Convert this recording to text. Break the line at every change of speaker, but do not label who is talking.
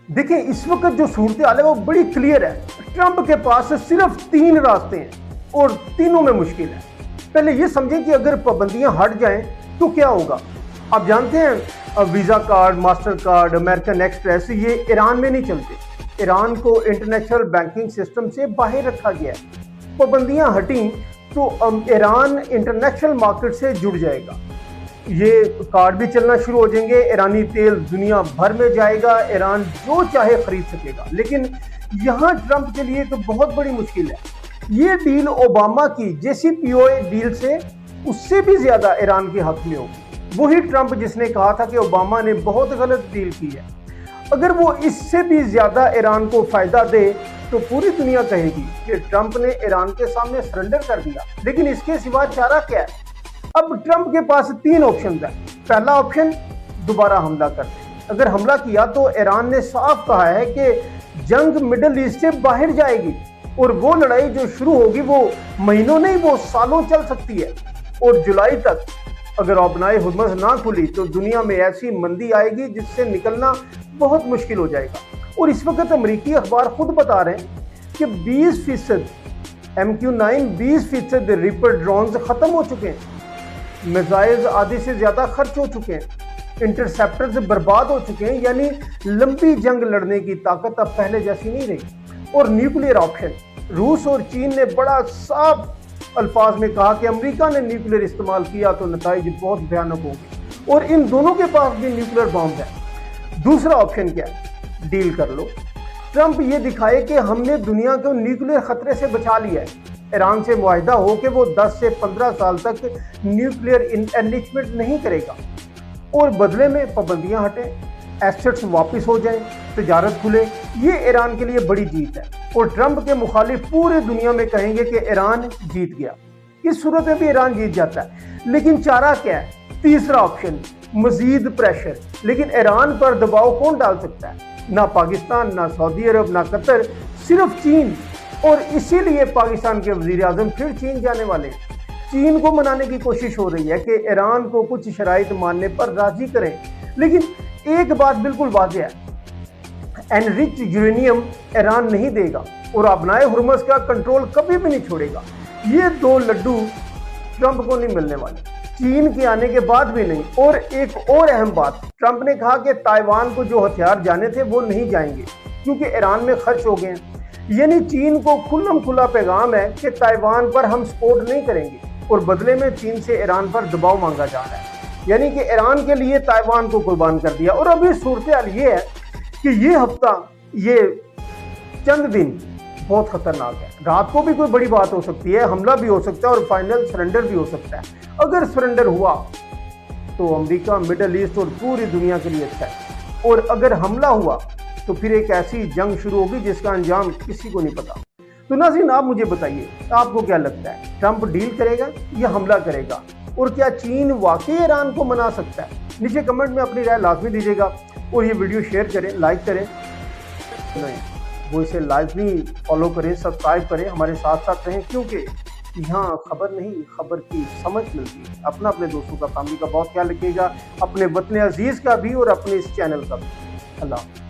دیکھیں اس وقت جو صورتحال ہے وہ بڑی کلیئر ہے. ٹرمپ کے پاس صرف 3 راستے ہیں اور تینوں میں مشکل ہے. پہلے یہ سمجھیں کہ اگر پابندیاں ہٹ جائیں تو کیا ہوگا. آپ جانتے ہیں visa card, master card, American express یہ ایران میں نہیں چلتے. ایران کو انٹرنیشنل بینکنگ سسٹم سے باہر رکھا گیا ہے. پابندیاں ہٹیں تو ایران انٹرنیشنل مارکیٹ سے جڑ جائے گا. یہ کارڈ بھی چلنا شروع ہو جائیں گے. ایرانی تیل دنیا بھر میں جائے گا. ایران جو چاہے خرید سکے گا. لیکن یہاں ٹرمپ کے لیے تو بہت بڑی مشکل ہے. یہ ڈیل اوباما کی JCPOA ڈیل سے اس سے بھی زیادہ ایران کے حق میں ہوگی. وہی ٹرمپ جس نے کہا تھا کہ اوباما نے بہت غلط ڈیل کی ہے. اگر وہ اس سے بھی زیادہ ایران کو فائدہ دے تو پوری دنیا کہے گی کہ ٹرمپ نے ایران کے سامنے سرنڈر کر دیا. لیکن اس کے سوا چارہ کیا ہے؟ اب ٹرمپ کے پاس 3 آپشنز ہیں. پہلا آپشن دوبارہ حملہ کرتے ہیں. اگر حملہ کیا تو ایران نے صاف کہا ہے کہ جنگ مڈل ایسٹ سے باہر جائے گی اور وہ لڑائی جو شروع ہوگی وہ مہینوں نہیں وہ سالوں چل سکتی ہے. اور جولائی تک اگر آبنائے ہرمز نہ کھلی تو دنیا میں ایسی مندی آئے گی جس سے نکلنا بہت مشکل ہو جائے گا. اور اس وقت امریکی اخبار خود بتا رہے ہیں کہ 20% MQ-9 20% ریپر ڈرونز ختم ہو چکے ہیں. میزائلز آدھی سے زیادہ خرچ ہو چکے ہیں. انٹرسیپٹرز برباد ہو چکے ہیں. یعنی لمبی جنگ لڑنے کی طاقت اب پہلے جیسی نہیں رہی. اور نیوکلیئر آپشن، روس اور چین نے بڑا صاف الفاظ میں کہا کہ امریکہ نے نیوکلیئر استعمال کیا تو نتائج بہت بھیانک ہوں گے. اور ان دونوں کے پاس بھی نیوکلیئر بامب ہے. دوسرا آپشن کیا ہے؟ ڈیل کر لو. ٹرمپ یہ دکھائے کہ ہم نے دنیا کو نیوکلیئر خطرے سے بچا لیا ہے. ایران سے معاہدہ ہو کہ وہ 10 سے 15 سال تک نیوکلیئر انریچمنٹ نہیں کرے گا اور بدلے میں پابندیاں ہٹیں، ایسٹس واپس ہو جائیں، تجارت کھلے. یہ ایران کے لیے بڑی جیت ہے. اور ٹرمپ کے مخالف پورے دنیا میں کہیں گے کہ ایران جیت گیا. اس صورت میں بھی ایران جیت جاتا ہے. لیکن چارہ کیا ہے؟ تیسرا آپشن، مزید پریشر. لیکن ایران پر دباؤ کون ڈال سکتا ہے؟ نہ پاکستان، نہ سعودی عرب، نہ قطر، صرف چین. اور اسی لیے پاکستان کے وزیر اعظم پھر چین جانے والے ہیں. چین کو منانے کی کوشش ہو رہی ہے کہ ایران کو کچھ شرائط ماننے پر راضی کریں. لیکن ایک بات بالکل واضح ہے، انرچ یورینیم ایران نہیں دے گا اور آبنائے ہرمز کا کنٹرول کبھی بھی نہیں چھوڑے گا. یہ 2 لڈو ٹرمپ کو نہیں ملنے والے، چین کے آنے کے بعد بھی نہیں. اور ایک اور اہم بات، ٹرمپ نے کہا کہ تائیوان کو جو ہتھیار جانے تھے وہ نہیں جائیں گے کیونکہ ایران میں خرچ ہو گئے ہیں. یعنی چین کو کھلم کھلا پیغام ہے کہ تائیوان پر ہم سپورٹ نہیں کریں گے اور بدلے میں چین سے ایران پر دباؤ مانگا جا رہا ہے. یعنی کہ ایران کے لیے تائیوان کو قربان کر دیا. اور ابھی صورتحال یہ ہے کہ یہ ہفتہ، یہ چند دن بہت خطرناک ہے. رات کو بھی کوئی بڑی بات ہو سکتی ہے، حملہ بھی ہو سکتا ہے اور فائنل سرنڈر بھی ہو سکتا ہے. اگر سرنڈر ہوا تو امریکہ، مڈل ایسٹ اور پوری دنیا کے لیے اچھا ہے. اور اگر حملہ ہوا تو پھر ایک ایسی جنگ شروع ہوگی جس کا انجام کسی کو نہیں پتا. تو ناظرین آپ مجھے بتائیے آپ کو کیا لگتا ہے، ٹرمپ ڈیل کرے گا یا حملہ کرے گا؟ اور کیا چین واقعی ایران کو منا سکتا ہے؟ نیچے کمنٹ میں اپنی رائے لازمی دیجیے گا اور یہ ویڈیو شیئر کریں، لائک کریں، وہ اسے لازمی فالو کریں، سبسکرائب کریں، ہمارے ساتھ ساتھ رہیں کیونکہ یہاں خبر نہیں، خبر کی سمجھ ملتی ہے. اپنے دوستوں کا، فیملی کا بہت خیال رکھیے گا، اپنے وطن عزیز کا بھی اور اپنے اس چینل کا بھی. اللہ حافظ.